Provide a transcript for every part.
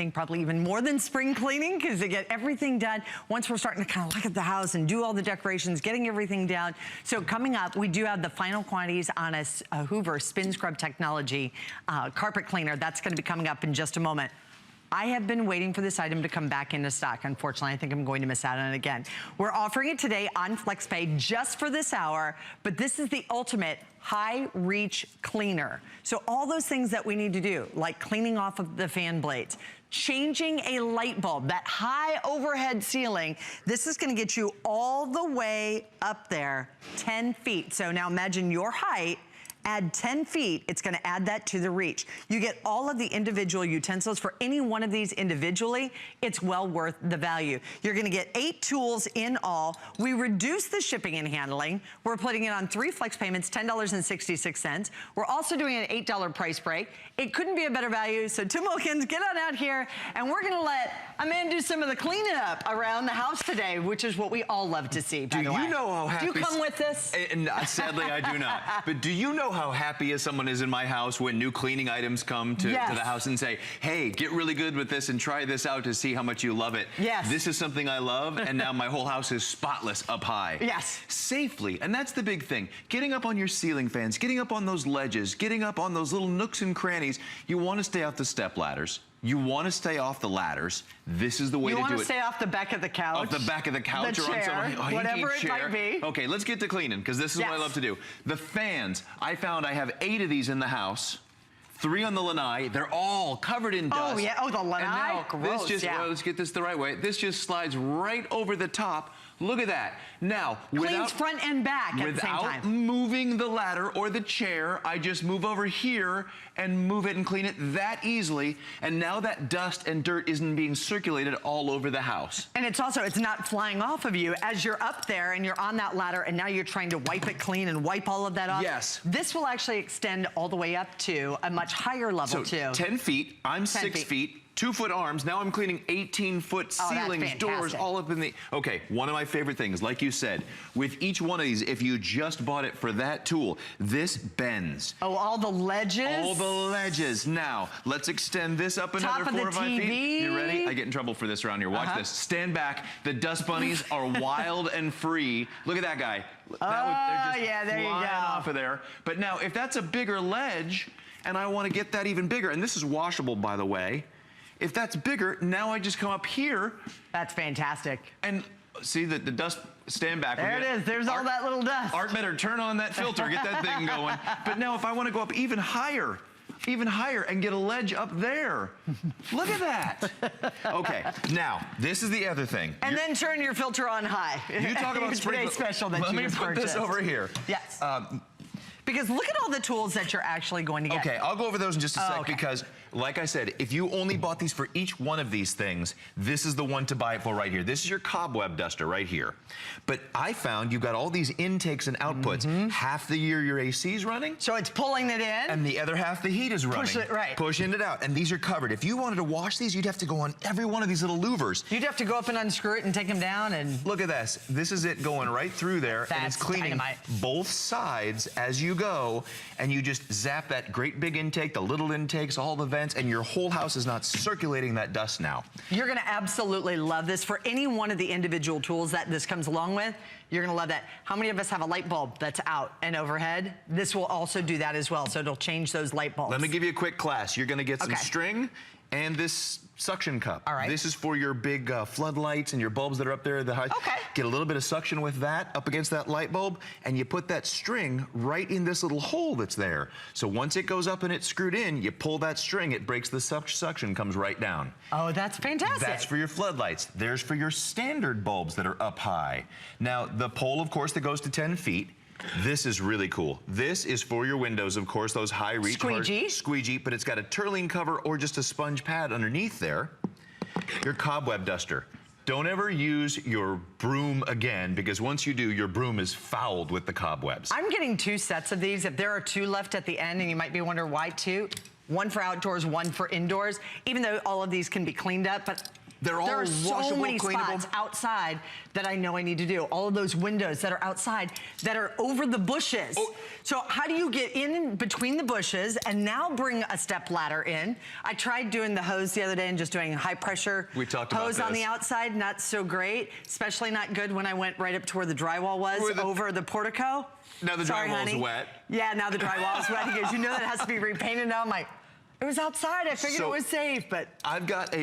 think probably even more than spring cleaning, because they get everything done once we're starting to kind of look at the house and do all the decorations, getting everything down. So coming up, we do have the final quantities on a Hoover Spin Scrub Technology carpet cleaner. That's going to be coming up in just a moment. I have been waiting for this item to come back into stock. Unfortunately, I think I'm going to miss out on it again. We're offering it today on FlexPay just for this hour, but this is the ultimate HighReach cleaner. So all those things that we need to do, like cleaning off of the fan blades, changing a light bulb, that high overhead ceiling, this is gonna get you all the way up there, 10 feet. So now imagine your height, add 10 feet, it's gonna add that to the reach. You get all of the individual utensils. For any one of these individually, it's well worth the value. You're gonna get 8 tools in all. We reduce the shipping and handling. We're putting it on 3 flex payments, $10.66. We're also doing an $8 price break. It couldn't be a better value, so Tim Wilkins, get on out here, and we're gonna let Amanda do some of the cleaning up around the house today, which is what we all love to see, by the way. Do you know how happy... Do you come with this? Sadly, I do not. But do you know how happy someone is in my house when new cleaning items come to the house and say, hey, get really good with this and try this out to see how much you love it. Yes. This is something I love, and now my whole house is spotless up high. Yes. Safely, and that's the big thing. Getting up on your ceiling fans, getting up on those ledges, getting up on those little nooks and crannies. You want to stay off the step ladders. You want to stay off the ladders. This is the way to do it. You want to stay off the back of the couch. Off the back of the couch or on some whatever it might be. Okay, let's get to cleaning, because this is what I love to do. The fans, I found I have 8 of these in the house. 3 on the lanai. They're all covered in dust. Oh, yeah. Oh, the lanai. And now gross, this just, well, let's get this the right way. This just slides right over the top. Look at that. Now, cleans front and back at the same time. Without moving the ladder or the chair, I just move over here and move it and clean it that easily. And now that dust and dirt isn't being circulated all over the house. And it's also, it's not flying off of you as you're up there and you're on that ladder and now you're trying to wipe it clean and wipe all of that off. Yes. This will actually extend all the way up to a much higher level too. 10 feet, I'm 6 feet. 2-foot arms. Now I'm cleaning 18-foot ceilings, doors, all up in the... Okay, one of my favorite things, like you said, with each one of these, if you just bought it for that tool, this bends. Oh, all the ledges? All the ledges. Now, let's extend this up another 4 or 5 feet. You ready? I get in trouble for this around here. Watch this. Stand back. The dust bunnies are wild and free. Look at that guy. They're just flying off of there. But now, if that's a bigger ledge, and I want to get that even bigger, and this is washable, by the way, if that's bigger, now I just come up here. That's fantastic. And see the dust, stand back. There it is, there's all that little dust. Art better turn on that filter, get that thing going. But now if I want to go up even higher and get a ledge up there. Look at that. Okay, now, this is the other thing. And then turn your filter on high. You talk about spring special that Let you me put purchased. this over here. Yes. Because look at all the tools that you're actually going to get. Okay, I'll go over those in just a sec because, like I said, if you only bought these for each one of these things, this is the one to buy it for right here. This is your cobweb duster right here. But I found you've got all these intakes and outputs. Half the year your AC is running. So it's pulling it in. And the other half the heat is running. Push it, right. Pushing it out. And these are covered. If you wanted to wash these, you'd have to go on every one of these little louvers. You'd have to go up and unscrew it and take them down and... Look at this. This is it going right through there. That's and it's cleaning both sides as you go. And you just zap that great big intake, the little intakes, all the vents, and your whole house is not circulating that dust now. You're gonna absolutely love this. For any one of the individual tools that this comes along with, you're gonna love that. How many of us have a light bulb that's out and overhead? This will also do that as well, so it'll change those light bulbs. Let me give you a quick class. You're gonna get some string and this suction cup. All right. This is for your big floodlights and your bulbs that are up there at the height. Okay. Get a little bit of suction with that up against that light bulb, and you put that string right in this little hole that's there. So once it goes up and it's screwed in, you pull that string, it breaks the suction, comes right down. Oh, that's fantastic. That's for your floodlights. There's for your standard bulbs that are up high. Now, the pole, of course, that goes to 10 feet. This is really cool. This is for your windows, of course, those HighReach. Squeegee, but it's got a turleen cover or just a sponge pad underneath there. Your cobweb duster. Don't ever use your broom again, because once you do, your broom is fouled with the cobwebs. I'm getting 2 sets of these. If there are 2 left at the end, and you might be wondering why 2, one for outdoors, one for indoors, even though all of these can be cleaned up, but They're all there are washable, so many cleanable. spots outside that I know I need to do. All of those windows that are outside that are over the bushes. Oh. So how do you get in between the bushes and now bring a step ladder in? I tried doing the hose the other day and just doing high pressure hose on the outside. Not so great, especially not good when I went right up to where the drywall was over the portico. Now the drywall's wet. Yeah, now the drywall's wet. He goes, you know that has to be repainted now? I'm like, it was outside. I figured it was safe, but. I've got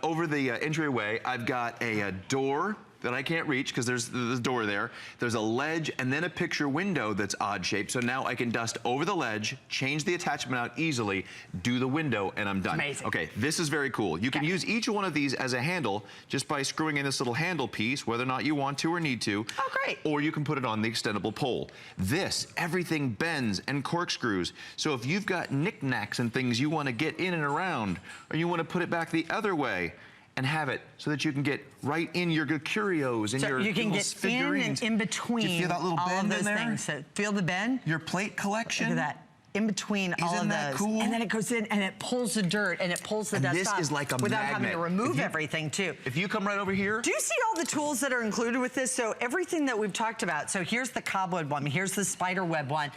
over the entryway, I've got a door that I can't reach because there's the door there. There's a ledge and then a picture window that's odd shaped. So now I can dust over the ledge, change the attachment out easily, do the window, and I'm done. Amazing. Okay, this is very cool. You can use each one of these as a handle just by screwing in this little handle piece, whether or not you want to or need to. Oh, great. Or you can put it on the extendable pole. This, everything bends and corkscrews. So if you've got knickknacks and things you want to get in and around, or you want to put it back the other way, and have it so that you can get right in your curios and so your you can get figurines. in and in between. Do you feel that little all bend of those in there? things. So feel the bend? Your plate collection. Look at that. In between all of those. Isn't that cool? And then it goes in and it pulls the dirt and it pulls the dust off. This is like a without magnet. having to remove everything too. If you come right over here. Do you see all the tools that are included with this? So everything that we've talked about. So here's the cobweb one. Here's the spider web one.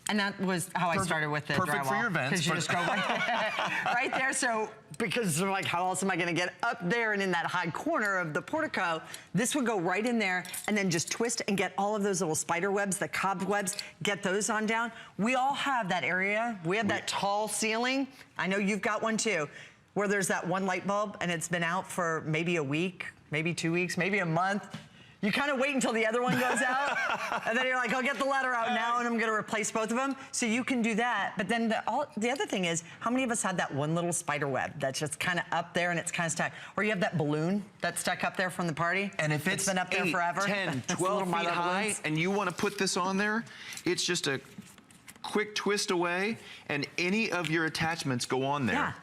And that was how I started with the drywall. Perfect for your vents. Because you just go right there. So, because they're like, how else am I gonna get up there and in that high corner of the portico? This would go right in there and then just twist and get all of those little spider webs, the cobwebs, get those on down. We all have that area. We have that tall ceiling. I know you've got one too, where there's that one light bulb and it's been out for maybe a week, maybe 2 weeks, maybe a month. You kind of wait until the other one goes out, and then you're like, I'll get the ladder out now, and I'm going to replace both of them. So you can do that. But then the other thing is, how many of us had that one little spider web that's just kind of up there and it's kind of stuck? Or you have that balloon that's stuck up there from the party. And if it's been up there 8, forever. 10, 12 feet high, and you want to put this on there, it's just a quick twist away, and any of your attachments go on there. Yeah.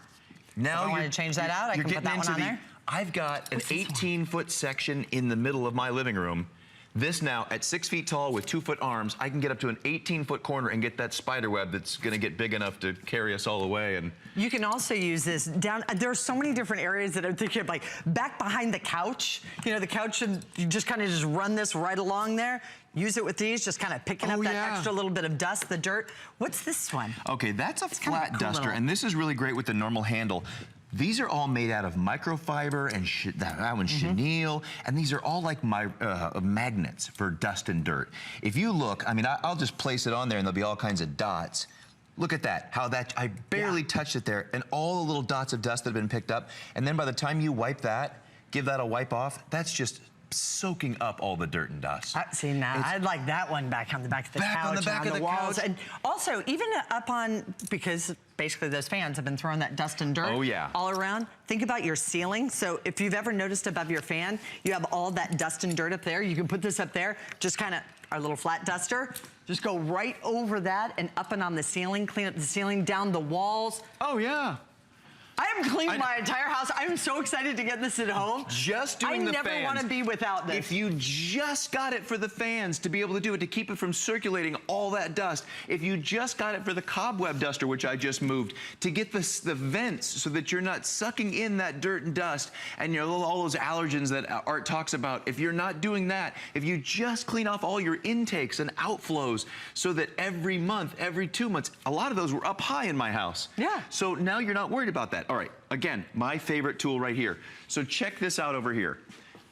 Now if I want to change that out, I can put that one on there. I've got an 18-foot section in the middle of my living room. This now, at 6 feet tall with 2-foot arms, I can get up to an 18-foot corner and get that spider web that's going to get big enough to carry us all away. And you can also use this down. There are so many different areas that I'm thinking of, like back behind the couch. You know, the couch, and you just kind of just run this right along there. Use it with these, just kind of picking up that extra little bit of dust, the dirt. What's this one? Okay, that's a flat kind of a cool duster, and this is really great with the normal handle. These are all made out of microfiber, and that one's chenille, and these are all like magnets for dust and dirt. If you look, I mean, I'll just place it on there and there'll be all kinds of dots. Look at that, how that, I barely touched it there, and all the little dots of dust that have been picked up, and then by the time you wipe that, give that a wipe off, that's just soaking up all the dirt and dust. See, now I'd like that one back on the back of the couch, on the back of the walls. couch. And also, even up on, because basically those fans have been throwing that dust and dirt all around. Think about your ceiling. So if you've ever noticed above your fan, you have all that dust and dirt up there. You can put this up there, just kind of our little flat duster. Just go right over that and up and on the ceiling, clean up the ceiling, down the walls. Oh, yeah. I have cleaned my entire house. I'm so excited to get this at home. Just doing the fans. I never want to be without this. If you just got it for the fans to be able to do it, to keep it from circulating all that dust, if you just got it for the cobweb duster, which I just moved, to get the vents so that you're not sucking in that dirt and dust and all those allergens that Art talks about, if you're not doing that, if you just clean off all your intakes and outflows so that every month, every 2 months, a lot of those were up high in my house. Yeah. So now you're not worried about that. All right, again, my favorite tool right here. So check this out over here.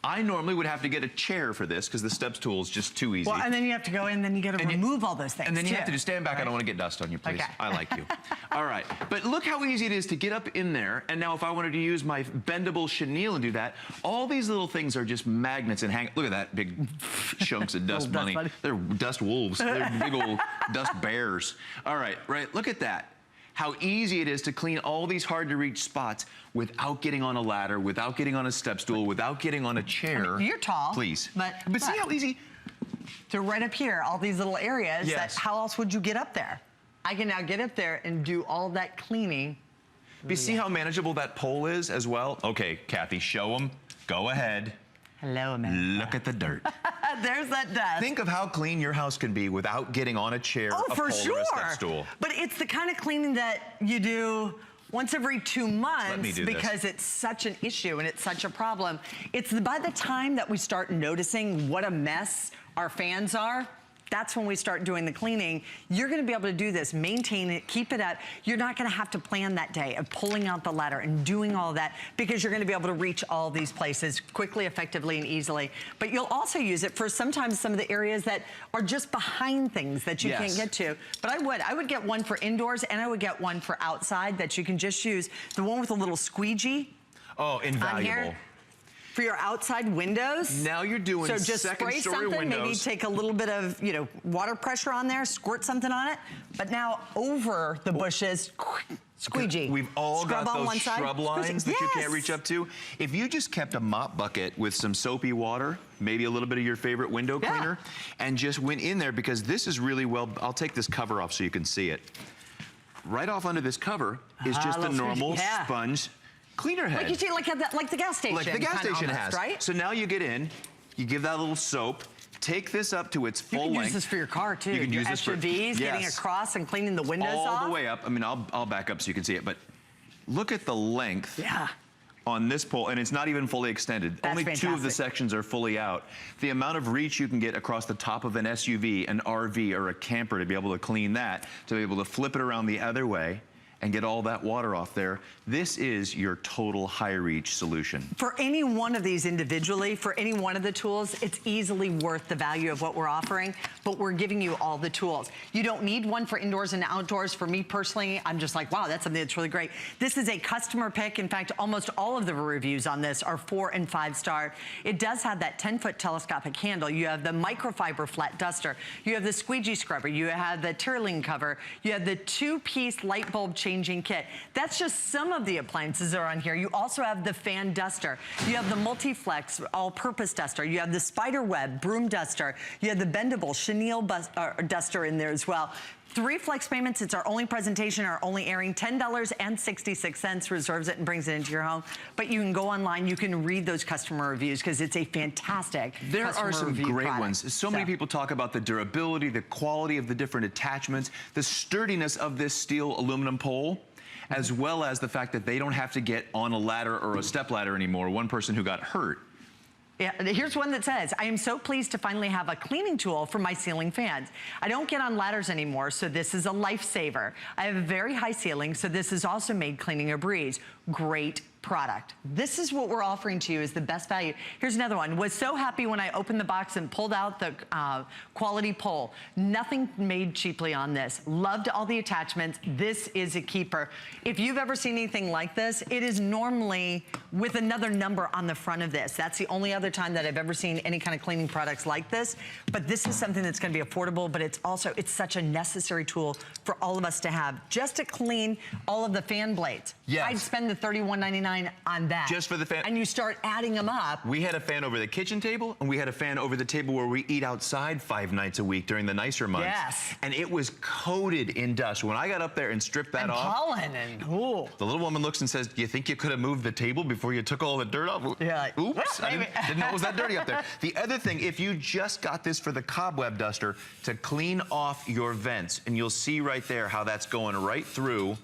I normally would have to get a chair for this because the steps tool is just too easy. Well, and then you have to go in, then you got to remove all those things. And then you have to just stand back. I don't want to get dust on you, please. Okay. I like you. All right, but look how easy it is to get up in there. And now if I wanted to use my bendable chenille and do that, all these little things are just magnets and hang. Look at that big chunks of dust bunny. They're dust wolves. They're big old dust bears. All right, look at that. How easy it is to clean all these hard to reach spots without getting on a ladder, without getting on a step stool, without getting on a chair. I mean, you're tall. Please. But see how easy. So right up here, all these little areas, Yes. how else would you get up there? I can now get up there and do all that cleaning. But see how manageable that pole is as well? Okay, Kathy, show them. Go ahead. Hello, America. Look at the dirt. There's that dust. Think of how clean your house can be without getting on a chair, a pole, or a step stool. But it's the kind of cleaning that you do once every 2 months because it's such an issue and it's such a problem. It's by the time that we start noticing what a mess our fans are, that's when we start doing the cleaning. You're gonna be able to do this, maintain it, keep it up. You're not gonna have to plan that day of pulling out the ladder and doing all that because you're gonna be able to reach all these places quickly, effectively, and easily. But you'll also use it for sometimes some of the areas that are just behind things that you can't get to. But I would get one for indoors and I would get one for outside that you can just use. The one with a little squeegee. Oh, invaluable. For your outside windows. Now you're doing so just spray something, windows. maybe take a little bit of, you know, water pressure on there, squirt something on it. But now over the bushes, squeegee. We've all got those shrub lines that you can't reach up to. If you just kept a mop bucket with some soapy water, maybe a little bit of your favorite window cleaner, and just went in there, because this is really well, I'll take this cover off so you can see it. Right off under this cover is just a normal sponge cleaner head. Like you see, like the gas station. Like the gas station has. Right? So now you get in, you give that a little soap, take this up to its full length. You can use this for your car too. You can use this for SUVs, getting across and cleaning the windows off. All the way up. I mean, I'll back up so you can see it, but look at the length on this pole, and it's not even fully extended. Only two of the sections are fully out. The amount of reach you can get across the top of an SUV, an RV, or a camper to be able to clean that, to be able to flip it around the other way, and get all that water off there. This is your total HighReach solution. For any one of these individually, for any one of the tools, it's easily worth the value of what we're offering, but we're giving you all the tools. You don't need one for indoors and outdoors. For me personally, I'm just like, wow, that's something that's really great. This is a customer pick. In fact, almost all of the reviews on this are 4 and 5 star. It does have that 10-foot telescopic handle. You have the microfiber flat duster. You have the squeegee scrubber. You have the Turling cover. You have the 2-piece light bulb changing kit. That's just some of the appliances that are on here. You also have the fan duster. You have the multi-flex all-purpose duster. You have the spider web broom duster. You have the bendable chenille duster in there as well. 3 flex payments. It's our only presentation, our only airing. $10.66 reserves it and brings it into your home. But you can go online. You can read those customer reviews because it's a fantastic There are some great ones. So many people talk about the durability, the quality of the different attachments, the sturdiness of this steel aluminum pole, as well as the fact that they don't have to get on a ladder or a step ladder anymore. One person who got hurt. Yeah, here's one that says, I am so pleased to finally have a cleaning tool for my ceiling fans. I don't get on ladders anymore, so this is a lifesaver. I have a very high ceiling, so this has also made cleaning a breeze. Great product. This is what we're offering to you is the best value. Here's another one. Was so happy when I opened the box and pulled out the quality pole. Nothing made cheaply on this. Loved all the attachments. This is a keeper. If you've ever seen anything like this, it is normally with another number on the front of this. That's the only other time that I've ever seen any kind of cleaning products like this. But this is something that's going to be affordable, but it's also, it's such a necessary tool for all of us to have just to clean all of the fan blades. Yes. I'd spend the $31.99 on that. Just for the fan. And you start adding them up. We had a fan over the kitchen table, and we had a fan over the table where we eat outside 5 nights a week during the nicer months. Yes. And it was coated in dust. When I got up there and stripped that off. Pollen and the little woman looks and says, do you think you could have moved the table before you took all the dirt off? Yeah. Like, oops, I didn't know it was that dirty up there. The other thing, if you just got this for the cobweb duster to clean off your vents, and you'll see right there how that's going right through,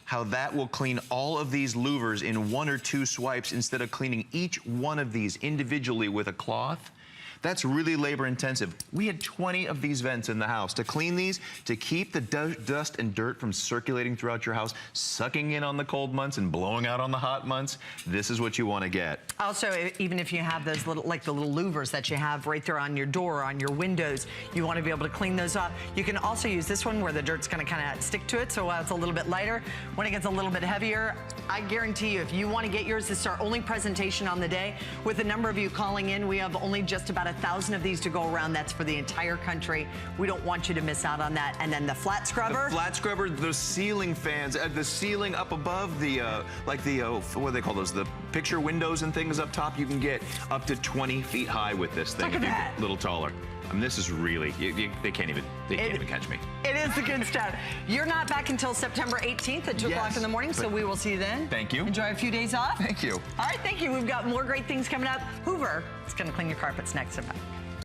how that will clean all of these louvers in 1 or 2 swipes instead of cleaning each one of these individually with a cloth. That's really labor intensive. We had 20 of these vents in the house. To clean these, to keep the dust and dirt from circulating throughout your house, sucking in on the cold months and blowing out on the hot months, this is what you want to get. Also, even if you have those little, like the little louvers that you have right there on your door, on your windows, you want to be able to clean those off. You can also use this one where the dirt's going to kind of stick to it, so it's a little bit lighter. When it gets a little bit heavier, I guarantee you, if you want to get yours, this is our only presentation on the day. With the number of you calling in, we have only just about 1,000 of these to go around. That's for the entire country. We don't want you to miss out on that. And then the flat scrubber. The flat scrubber, those ceiling fans, the ceiling up above the, what do they call those? The picture windows and things up top, you can get up to 20 feet high with this thing. Look at that. A little taller. I mean, this is really, they can't even catch me. It is the good stuff. You're not back until September 18th at 2 o'clock in the morning, so we will see you then. Thank you. Enjoy a few days off. Thank you. All right, thank you. We've got more great things coming up. Hoover is going to clean your carpets next.